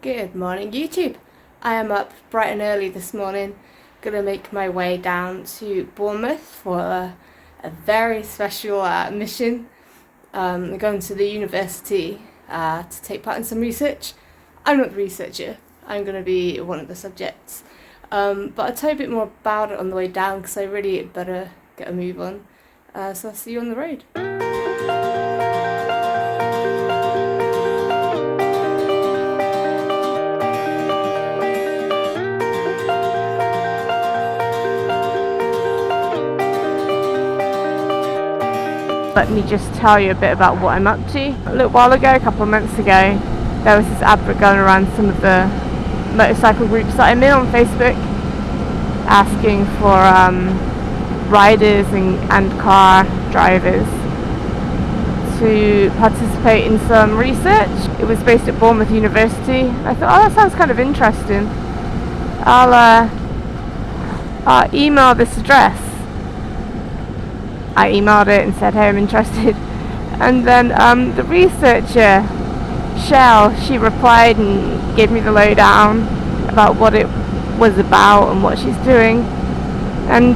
Good morning, YouTube. I am up bright and early this morning, gonna make my way down to Bournemouth for a very special mission. I'm going to the university to take part in some research. I'm not the researcher, I'm gonna be one of the subjects. But I'll tell you a bit more about it on the way down because I really better get a move on. So I'll see you on the road. Let me just tell you a bit about what I'm up to. A little while ago, a couple of months ago, there was this advert going around some of the motorcycle groups that I'm in on Facebook, asking for riders and car drivers to participate in some research. It was based at Bournemouth University. I thought, oh, that sounds kind of interesting. I'll email this address. I emailed it and said, hey, I'm interested. And then the researcher, Shell, she replied and gave me the lowdown about what it was about and what she's doing. And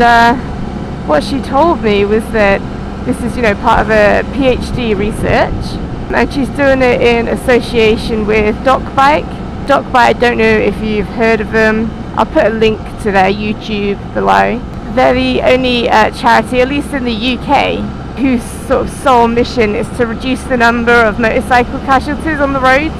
what she told me was that this is, part of a PhD research. And she's doing it in association with DocBike. DocBike, I don't know if you've heard of them. I'll put a link to their YouTube below. They're the only charity, at least in the UK, whose sort of sole mission is to reduce the number of motorcycle casualties on the roads.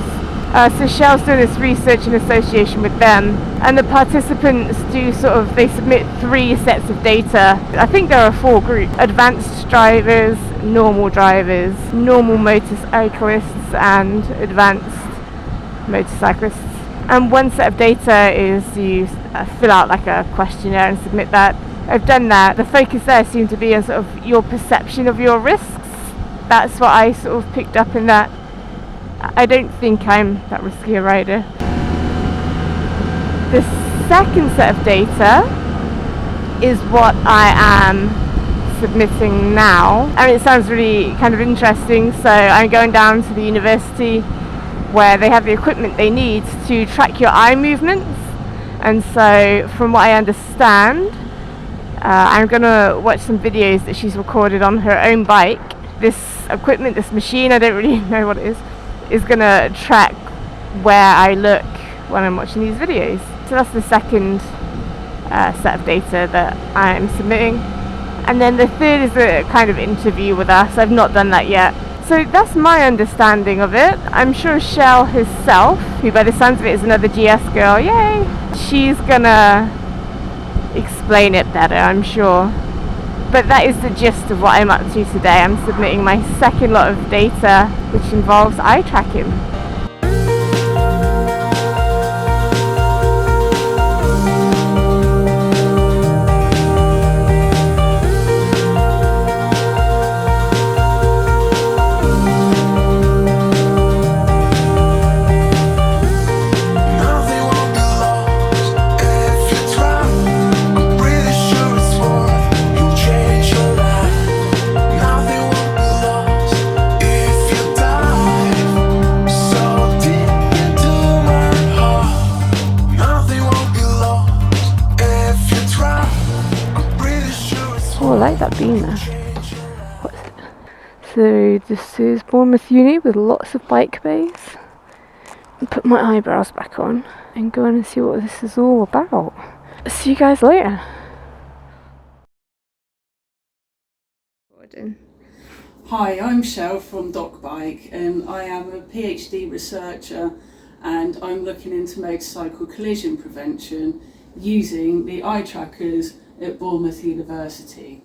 So Shell's doing this research in association with them, and the participants they submit 3 sets of data. I think there are 4 groups: advanced drivers, normal motorcyclists, and advanced motorcyclists. And one set of data is you fill out like a questionnaire and submit that. I've done that. The focus there seemed to be on sort of your perception of your risks. That's what I sort of picked up in that. I don't think I'm that risky a rider. The second set of data is what I am submitting now. I mean, it sounds really kind of interesting. So I'm going down to the university where they have the equipment they need to track your eye movements. And so from what I understand, I'm going to watch some videos that she's recorded on her own bike. This equipment, this machine, I don't really know what it is going to track where I look when I'm watching these videos. So that's the second set of data that I'm submitting. And then the third is a kind of interview with us. I've not done that yet. So that's my understanding of it. I'm sure Shell herself, who by the sounds of it is another GS girl, yay, she's gonna explain it better, I'm sure. But that is the gist of what I'm up to today. I'm submitting my second lot of data, which involves eye tracking. Oh, I like that beam there. What is it? So this is Bournemouth Uni with lots of bike bays. I'll put my eyebrows back on and go in and see what this is all about. See you guys later. Hi, I'm Shell from DocBike, and I am a PhD researcher, and I'm looking into motorcycle collision prevention using the eye trackers at Bournemouth University.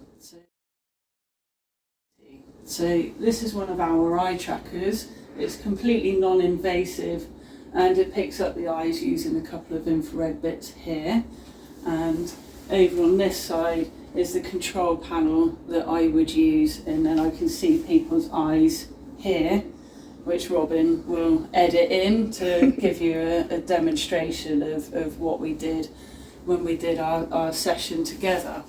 So this is one of our eye trackers. It's completely non-invasive and it picks up the eyes using a couple of infrared bits here. And over on this side is the control panel that I would use, and then I can see people's eyes here, which Robin will edit in to give you a demonstration of what we did when we did our session together.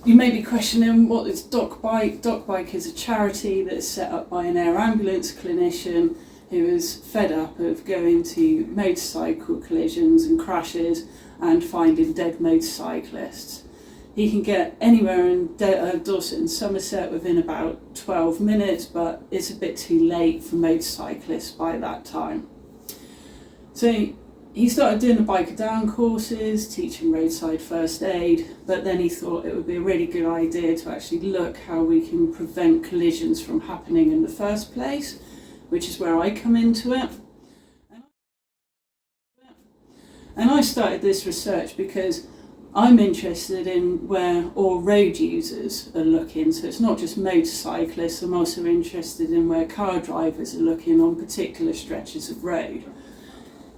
You may be questioning, what is DocBike? DocBike is a charity that is set up by an air ambulance clinician who was fed up of going to motorcycle collisions and crashes and finding dead motorcyclists. He can get anywhere in Dorset and Somerset within about 12 minutes, but it's a bit too late for motorcyclists by that time. So he started doing the biker down courses, teaching roadside first aid, but then he thought it would be a really good idea to actually look how we can prevent collisions from happening in the first place, which is where I come into it. And I started this research because I'm interested in where all road users are looking. So it's not just motorcyclists, I'm also interested in where car drivers are looking on particular stretches of road.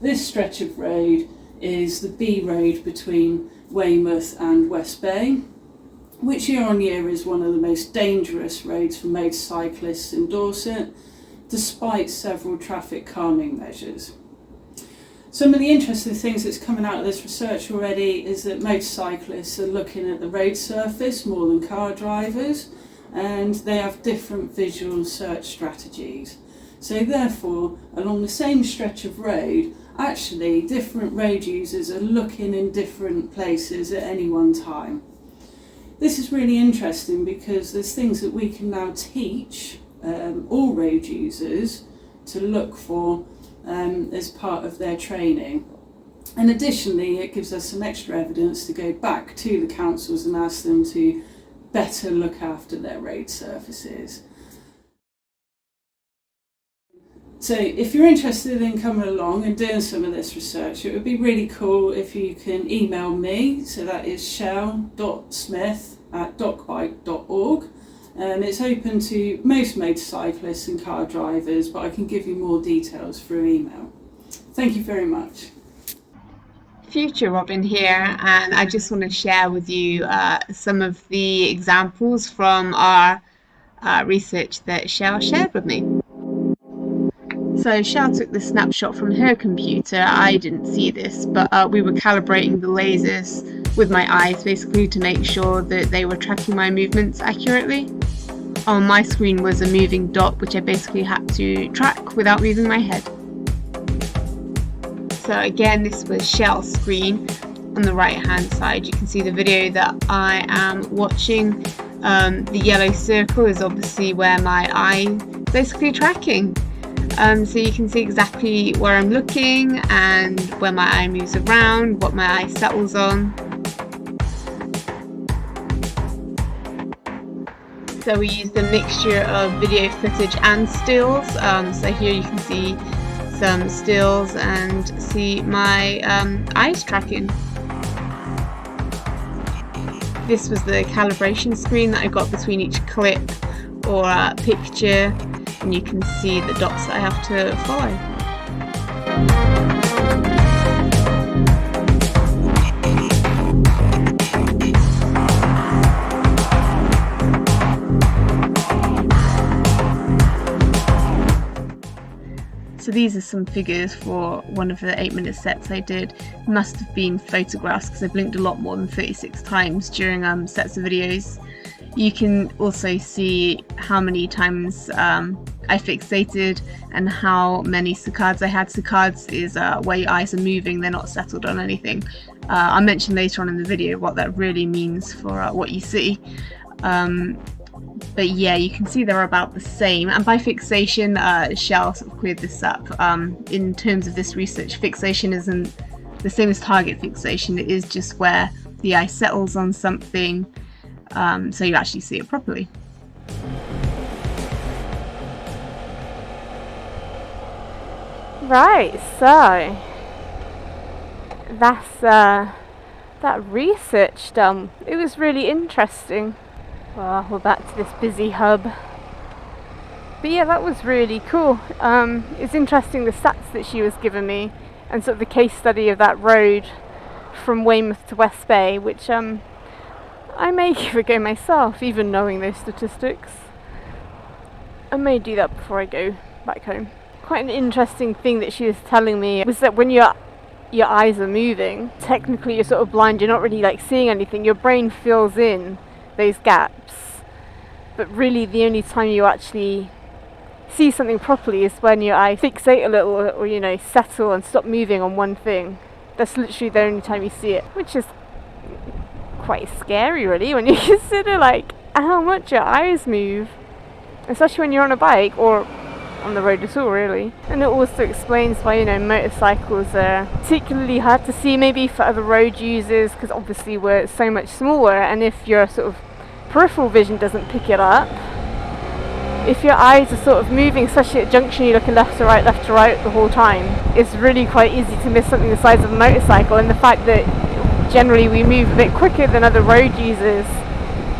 This stretch of road is the B road between Weymouth and West Bay, which year on year is one of the most dangerous roads for motorcyclists in Dorset, despite several traffic calming measures. Some of the interesting things that's coming out of this research already is that motorcyclists are looking at the road surface more than car drivers, and they have different visual search strategies. So therefore, along the same stretch of road, actually different road users are looking in different places at any one time. This is really interesting because there's things that we can now teach all road users to look for as part of their training. And additionally, it gives us some extra evidence to go back to the councils and ask them to better look after their road surfaces. So if you're interested in coming along and doing some of this research, it would be really cool if you can email me. So that is shell.smith@docbike.org. It's open to most motorcyclists and car drivers, but I can give you more details through email. Thank you very much. Future Robin here, and I just want to share with you some of the examples from our research that Shell shared with me. So Shell took the snapshot from her computer. I didn't see this, but we were calibrating the lasers with my eyes basically to make sure that they were tracking my movements accurately. On my screen was a moving dot which I basically had to track without moving my head. So again, this was Shell's screen. On the right hand side you can see the video that I am watching. The yellow circle is obviously where my eye is basically tracking. So you can see exactly where I'm looking and where my eye moves around, what my eye settles on. So we used a mixture of video footage and stills. So here you can see some stills and see my eyes tracking. This was the calibration screen that I got between each clip or picture, and you can see the dots that I have to follow. So these are some figures for one of the 8-minute sets I did. It must have been photographs because I blinked a lot more than 36 times during sets of videos. You can also see how many times I fixated and how many saccades I had. Saccades is where your eyes are moving, they're not settled on anything. I'll mention later on in the video what that really means for what you see. But yeah, you can see they're about the same. And by fixation, Shell sort of cleared this up. In terms of this research, fixation isn't the same as target fixation. It is just where the eye settles on something, so you actually see it properly. Right, so that's that research done. It was really interesting. Well, we're back to this busy hub. But yeah, that was really cool. It's interesting the stats that she was giving me and sort of the case study of that road from Weymouth to West Bay, which I may give a go myself, even knowing those statistics. I may do that before I go back home. Quite an interesting thing that she was telling me was that when your eyes are moving, technically you're sort of blind, you're not really like seeing anything. Your brain fills in those gaps, but really the only time you actually see something properly is when your eyes fixate a little, or you know, settle and stop moving on one thing. That's literally the only time you see it, which is quite scary really when you consider like how much your eyes move, especially when you're on a bike or on the road at all really. And it also explains why, you know, motorcycles are particularly hard to see maybe for other road users, because obviously we're so much smaller, and if your sort of peripheral vision doesn't pick it up, if your eyes are sort of moving, especially at junction, you're looking left to right the whole time, it's really quite easy to miss something the size of a motorcycle. And the fact that generally we move a bit quicker than other road users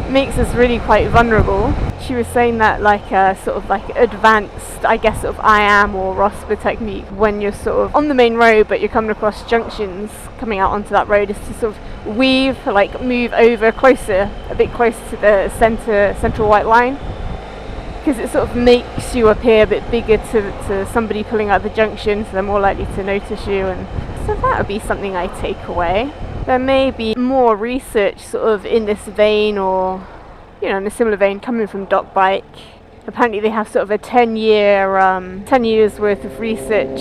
makes us really quite vulnerable. She was saying that like a sort of like advanced, I guess, sort of IAM or ROSPA technique when you're sort of on the main road but you're coming across junctions coming out onto that road, is to sort of weave, like move over closer, a bit closer to the central white line, because it sort of makes you appear a bit bigger to somebody pulling out the junction, so they're more likely to notice you. And so that would be something I take away. There may be more research sort of in this vein, or you know, in a similar vein, coming from DocBike. Apparently they have sort of a 10 years worth of research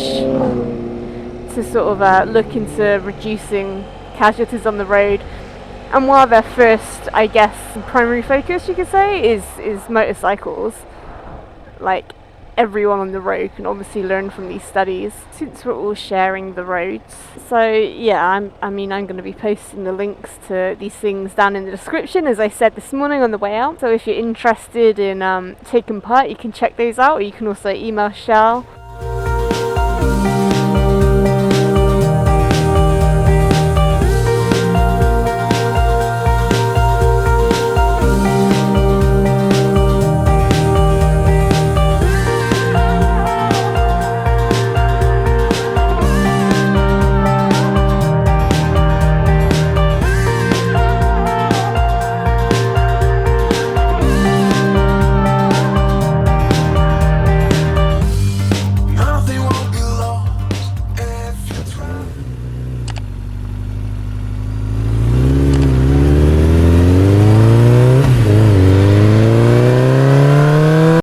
to sort of look into reducing casualties on the road. And while their first, I guess, primary focus, you could say, is motorcycles, like everyone on the road can obviously learn from these studies, since we're all sharing the roads. So yeah, I'm going to be posting the links to these things down in the description, as I said this morning on the way out. So if you're interested in taking part, you can check those out, or you can also email Shell